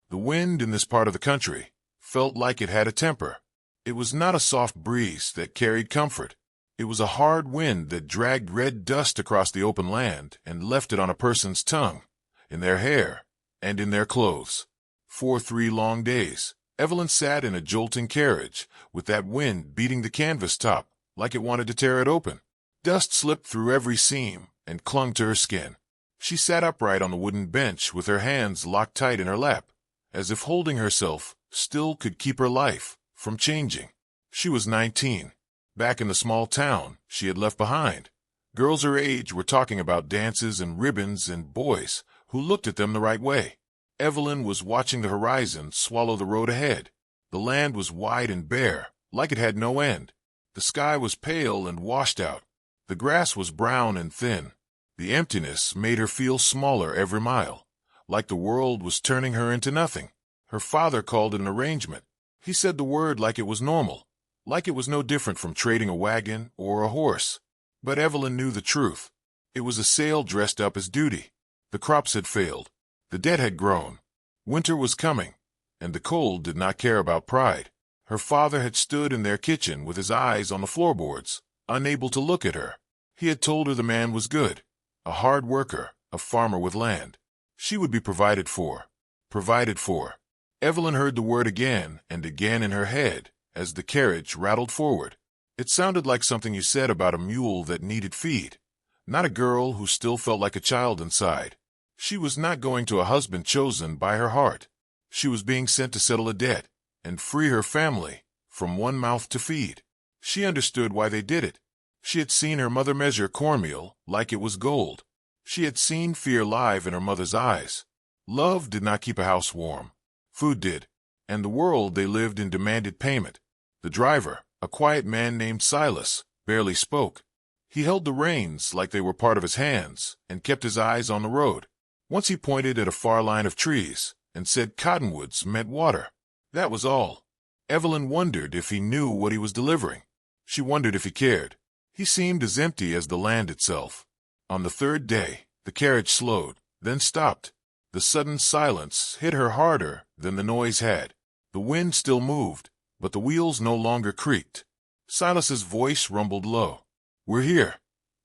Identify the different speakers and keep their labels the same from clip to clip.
Speaker 1: The wind in this part of the country felt like it had a temper. It was not a soft breeze that carried comfort. It was a hard wind that dragged red dust across the open land and left it on a person's tongue, in their hair, and in their clothes. For 3 long days, Evelyn sat in a jolting carriage, with that wind beating the canvas top like it wanted to tear it open. Dust slipped through every seam and clung to her skin. She sat upright on the wooden bench with her hands locked tight in her lap, as if holding herself still could keep her life from changing. She was 19. Back in the small town she had left behind, girls her age were talking about dances and ribbons and boys who looked at them the right way. Evelyn was watching the horizon swallow the road ahead. The land was wide and bare, like it had no end. The sky was pale and washed out. The grass was brown and thin. The emptiness made her feel smaller every mile, like the world was turning her into nothing. Her father called it an arrangement. He said the word like it was normal, like it was no different from trading a wagon or a horse. But Evelyn knew the truth. It was a sale dressed up as duty. The crops had failed. The debt had grown. Winter was coming, and the cold did not care about pride. Her father had stood in their kitchen with his eyes on the floorboards, unable to look at her. He had told her the man was good, a hard worker, a farmer with land. She would be provided for. Provided for. Evelyn heard the word again and again in her head as the carriage rattled forward. It sounded like something you said about a mule that needed feed, not a girl who still felt like a child inside. She was not going to a husband chosen by her heart. She was being sent to settle a debt and free her family from one mouth to feed. She understood why they did it. She had seen her mother measure cornmeal like it was gold. She had seen fear live in her mother's eyes. Love did not keep a house warm. Food did, and the world they lived in demanded payment. The driver, a quiet man named Silas, barely spoke. He held the reins like they were part of his hands and kept his eyes on the road. Once he pointed at a far line of trees and said cottonwoods meant water. That was all. Evelyn wondered if he knew what he was delivering. She wondered if he cared. He seemed as empty as the land itself. On the 3rd day, the carriage slowed, then stopped. The sudden silence hit her harder than the noise had. The wind still moved, but the wheels no longer creaked. Silas's voice rumbled low. "We're here,"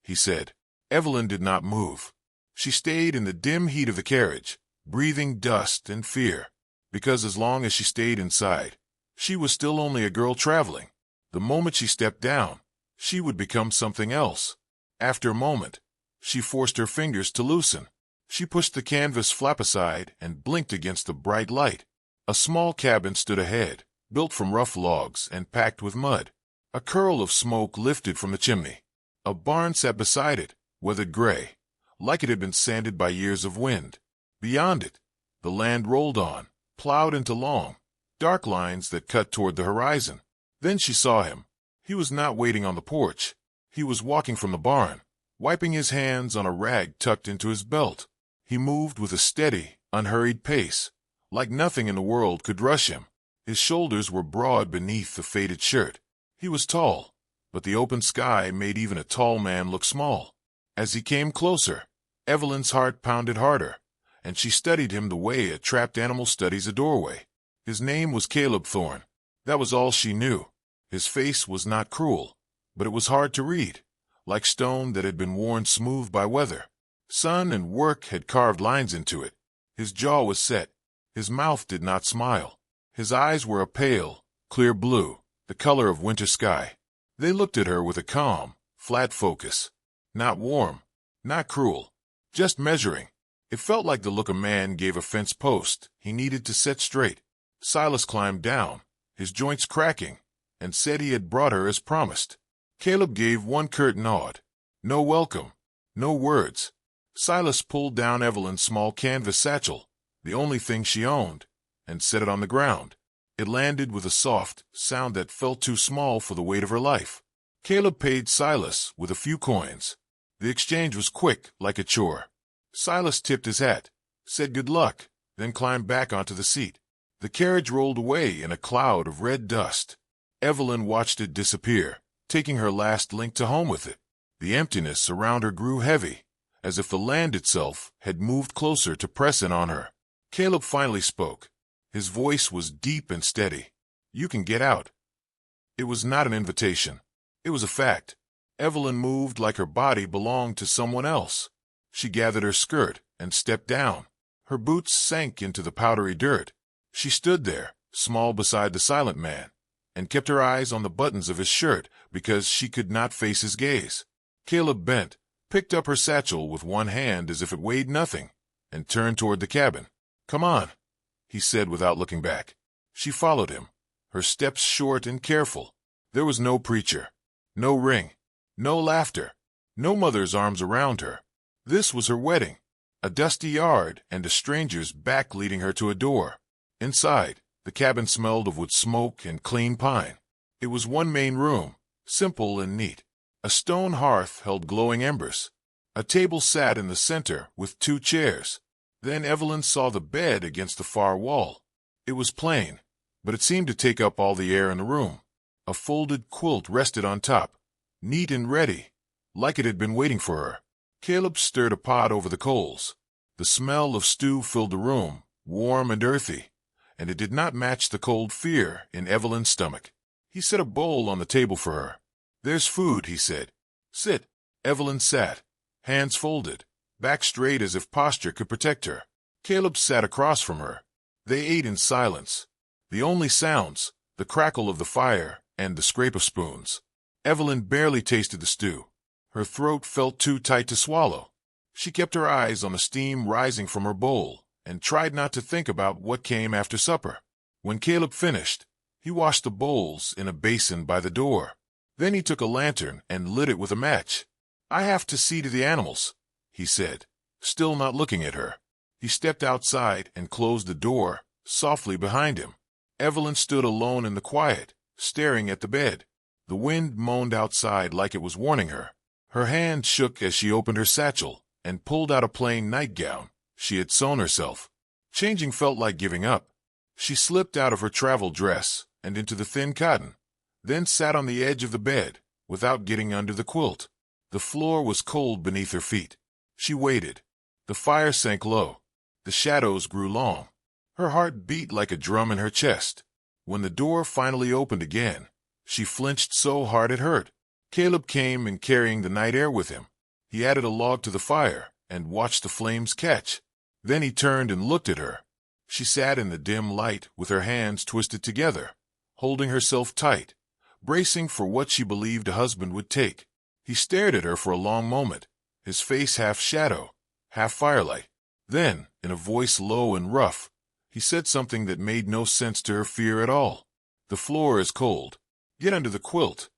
Speaker 1: he said. Evelyn did not move. She stayed in the dim heat of the carriage, breathing dust and fear, because as long as she stayed inside, she was still only a girl traveling. The moment she stepped down, she would become something else. After a moment, she forced her fingers to loosen. She pushed the canvas flap aside and blinked against the bright light. A small cabin stood ahead, built from rough logs and packed with mud. A curl of smoke lifted from the chimney. A barn sat beside it, weathered gray, like it had been sanded by years of wind. Beyond it, the land rolled on, plowed into long, dark lines that cut toward the horizon. Then she saw him. He was not waiting on the porch. He was walking from the barn, wiping his hands on a rag tucked into his belt. He moved with a steady, unhurried pace, like nothing in the world could rush him. His shoulders were broad beneath the faded shirt. He was tall, but the open sky made even a tall man look small. As he came closer, Evelyn's heart pounded harder, and she studied him the way a trapped animal studies a doorway. His name was Caleb Thorne. That was all she knew. His face was not cruel, but it was hard to read, like stone that had been worn smooth by weather. Sun and work had carved lines into it. His jaw was set. His mouth did not smile. His eyes were a pale, clear blue, the color of winter sky. They looked at her with a calm, flat focus. Not warm, not cruel, just measuring. It felt like the look a man gave a fence post he needed to set straight. Silas climbed down, his joints cracking, and said he had brought her as promised. Caleb gave one curt nod. No welcome, no words. Silas pulled down Evelyn's small canvas satchel, the only thing she owned, and set it on the ground. It landed with a soft sound that felt too small for the weight of her life. Caleb paid Silas with a few coins. The exchange was quick, like a chore. Silas tipped his hat, said good luck, then climbed back onto the seat. The carriage rolled away in a cloud of red dust. Evelyn watched it disappear, taking her last link to home with it. The emptiness around her grew heavy, as if the land itself had moved closer to press in on her. Caleb finally spoke. His voice was deep and steady. "You can get out." It was not an invitation. It was a fact. Evelyn moved like her body belonged to someone else. She gathered her skirt and stepped down. Her boots sank into the powdery dirt. She stood there, small beside the silent man, and kept her eyes on the buttons of his shirt because she could not face his gaze. Caleb bent, picked up her satchel with one hand as if it weighed nothing, and turned toward the cabin. "Come on," he said without looking back. She followed him, her steps short and careful. There was no preacher, no ring, no laughter, no mother's arms around her. This was her wedding, a dusty yard and a stranger's back leading her to a door. Inside, the cabin smelled of wood smoke and clean pine. It was one main room, simple and neat. A stone hearth held glowing embers. A table sat in the center with 2 chairs. Then Evelyn saw the bed against the far wall. It was plain, but it seemed to take up all the air in the room. A folded quilt rested on top, neat and ready, like it had been waiting for her. Caleb stirred a pot over the coals. The smell of stew filled the room, warm and earthy, and it did not match the cold fear in Evelyn's stomach. He set a bowl on the table for her. "There's food," he said. "Sit." Evelyn sat, hands folded, back straight as if posture could protect her. Caleb sat across from her. They ate in silence. The only sounds, the crackle of the fire and the scrape of spoons. Evelyn barely tasted the stew. Her throat felt too tight to swallow. She kept her eyes on the steam rising from her bowl and tried not to think about what came after supper. When Caleb finished, he washed the bowls in a basin by the door. Then he took a lantern and lit it with a match. "I have to see to the animals," he said, still not looking at her. He stepped outside and closed the door softly behind him. Evelyn stood alone in the quiet, staring at the bed. The wind moaned outside like it was warning her. Her hand shook as she opened her satchel and pulled out a plain nightgown she had sewn herself. Changing felt like giving up. She slipped out of her travel dress and into the thin cotton, then sat on the edge of the bed without getting under the quilt. The floor was cold beneath her feet. She waited. The fire sank low. The shadows grew long. Her heart beat like a drum in her chest. When the door finally opened again, she flinched so hard it hurt. Caleb came in carrying the night air with him. He added a log to the fire and watched the flames catch. Then he turned and looked at her. She sat in the dim light with her hands twisted together, holding herself tight, bracing for what she believed a husband would take. He stared at her for a long moment, his face half shadow, half firelight. Then, in a voice low and rough, he said something that made no sense to her fear at all. "The floor is cold. Get under the quilt."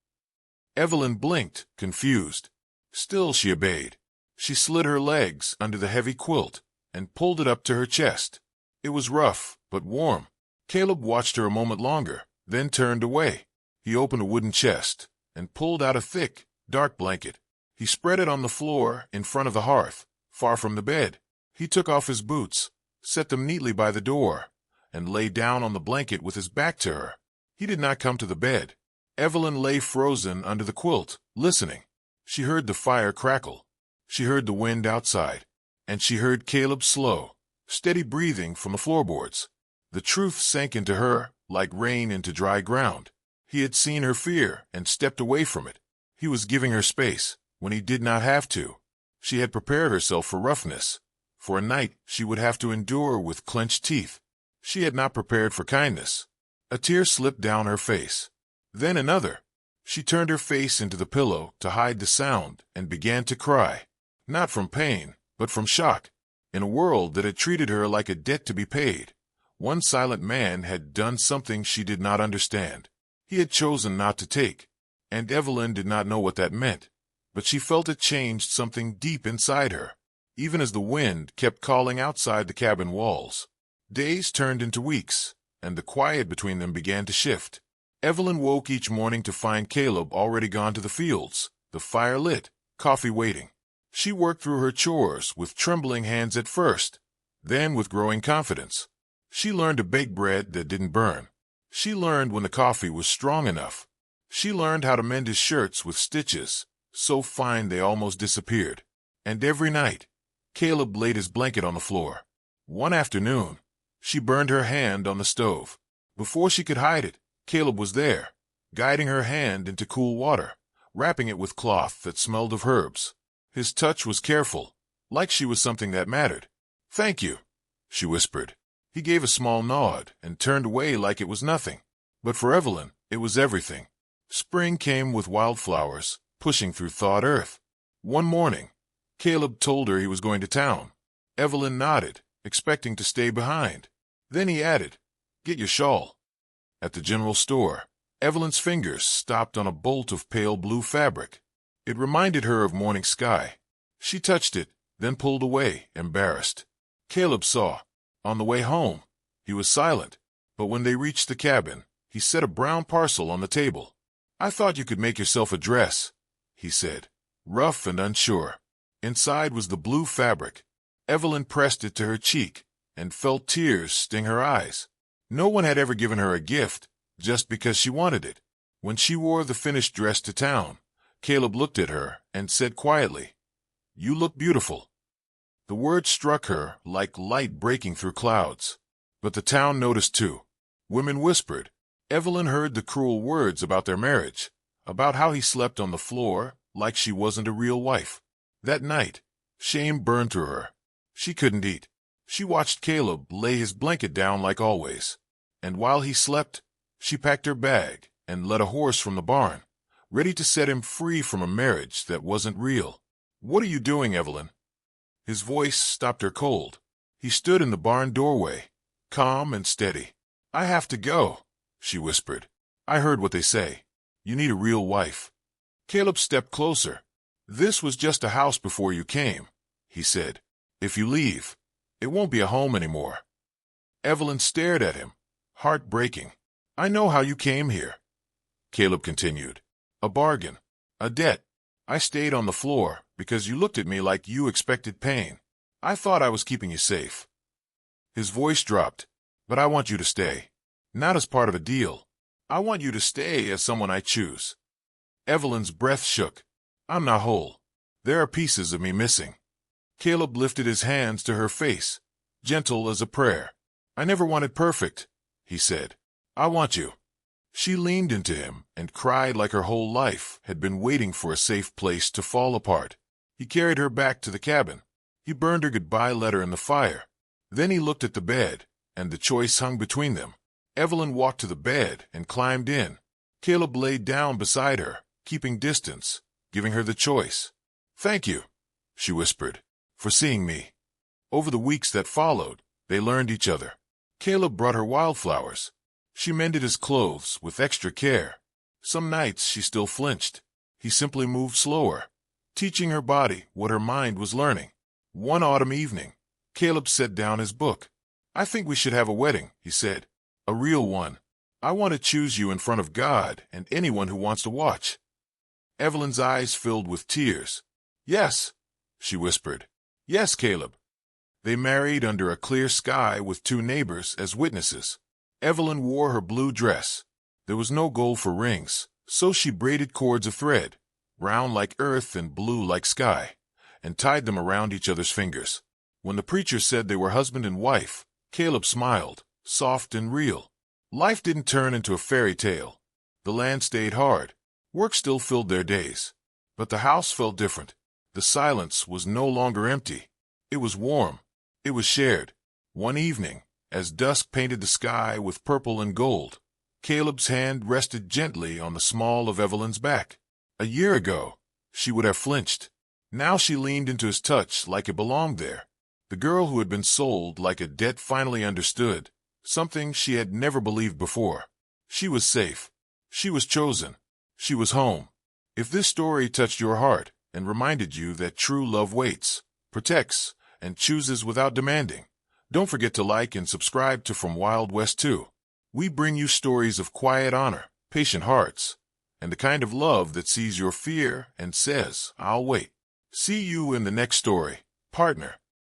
Speaker 1: Evelyn blinked, confused. Still she obeyed. She slid her legs under the heavy quilt and pulled it up to her chest. It was rough, but warm. Caleb watched her a moment longer, then turned away. He opened a wooden chest and pulled out a thick, dark blanket. He spread it on the floor in front of the hearth, far from the bed. He took off his boots, set them neatly by the door, and lay down on the blanket with his back to her. He did not come to the bed. Evelyn lay frozen under the quilt, listening. She heard the fire crackle. She heard the wind outside. And she heard Caleb's slow, steady breathing from the floorboards. The truth sank into her like rain into dry ground. He had seen her fear and stepped away from it. He was giving her space when he did not have to. She had prepared herself for roughness, for a night she would have to endure with clenched teeth. She had not prepared for kindness. A tear slipped down her face. Then another. She turned her face into the pillow to hide the sound and began to cry, not from pain, but from shock. In a world that had treated her like a debt to be paid, one silent man had done something she did not understand. He had chosen not to take, and Evelyn did not know what that meant, but she felt it changed something deep inside her, even as the wind kept calling outside the cabin walls. Days turned into weeks, and the quiet between them began to shift. Evelyn woke each morning to find Caleb already gone to the fields, the fire lit, coffee waiting. She worked through her chores with trembling hands at first, then with growing confidence. She learned to bake bread that didn't burn. She learned when the coffee was strong enough. She learned how to mend his shirts with stitches, so fine they almost disappeared. And every night, Caleb laid his blanket on the floor. One afternoon, She burned her hand on the stove. Before she could hide it, Caleb was there, guiding her hand into cool water, wrapping it with cloth that smelled of herbs. His touch was careful, like she was something that mattered. "Thank you," she whispered. He gave a small nod and turned away like it was nothing. But for Evelyn, it was everything. Spring came with wildflowers, pushing through thawed earth. One morning, Caleb told her he was going to town. Evelyn nodded, expecting to stay behind. Then he added, "Get your shawl." At the general store, Evelyn's fingers stopped on a bolt of pale blue fabric. It reminded her of morning sky. She touched it, then pulled away, embarrassed. Caleb saw. On the way home, he was silent, but when they reached the cabin, he set a brown parcel on the table. "I thought you could make yourself a dress," he said, rough and unsure. Inside was the blue fabric. Evelyn pressed it to her cheek and felt tears sting her eyes. No one had ever given her a gift just because she wanted it. When she wore the finished dress to town, Caleb looked at her and said quietly, "You look beautiful." The word struck her like light breaking through clouds. But the town noticed too. Women whispered. Evelyn heard the cruel words about their marriage, about how he slept on the floor like she wasn't a real wife. That night, shame burned through her. She couldn't eat. She watched Caleb lay his blanket down like always. And while he slept, she packed her bag and led a horse from the barn, ready to set him free from a marriage that wasn't real. "What are you doing, Evelyn?" His voice stopped her cold. He stood in the barn doorway, calm and steady. "I have to go," she whispered. "I heard what they say. You need a real wife." Caleb stepped closer. "This was just a house before you came," he said. "If you leave, it won't be a home anymore." Evelyn stared at him, heartbreaking. "I know how you came here," Caleb continued. "A bargain, a debt. I stayed on the floor because you looked at me like you expected pain. I thought I was keeping you safe." His voice dropped. "But I want you to stay. Not as part of a deal. I want you to stay as someone I choose." Evelyn's breath shook. "I'm not whole. There are pieces of me missing." Caleb lifted his hands to her face, gentle as a prayer. "I never wanted perfect," he said. "I want you." She leaned into him and cried like her whole life had been waiting for a safe place to fall apart. He carried her back to the cabin. He burned her goodbye letter in the fire. Then he looked at the bed, and the choice hung between them. Evelyn walked to the bed and climbed in. Caleb laid down beside her, keeping distance, giving her the choice. "Thank you," she whispered, "for seeing me." Over the weeks that followed, they learned each other. Caleb brought her wildflowers. She mended his clothes with extra care. Some nights she still flinched. He simply moved slower, teaching her body what her mind was learning. One autumn evening, Caleb set down his book. "I think we should have a wedding," he said. "A real one. I want to choose you in front of God and anyone who wants to watch." Evelyn's eyes filled with tears. "Yes," she whispered. "Yes, Caleb." They married under a clear sky with 2 neighbors as witnesses. Evelyn wore her blue dress. There was no gold for rings, so she braided cords of thread, brown like earth and blue like sky, and tied them around each other's fingers. When the preacher said they were husband and wife, Caleb smiled, soft and real. Life didn't turn into a fairy tale. The land stayed hard. Work still filled their days. But the house felt different. The silence was no longer empty. It was warm. It was shared. One evening, as dusk painted the sky with purple and gold, Caleb's hand rested gently on the small of Evelyn's back. A year ago, she would have flinched. Now she leaned into his touch like it belonged there. The girl who had been sold like a debt finally understood, something she had never believed before. She was safe. She was chosen. She was home. If this story touched your heart and reminded you that true love waits, protects, and chooses without demanding, don't forget to like and subscribe to From Wild West 2. We bring you stories of quiet honor, patient hearts, and the kind of love that sees your fear and says, "I'll wait." See you in the next story, partner.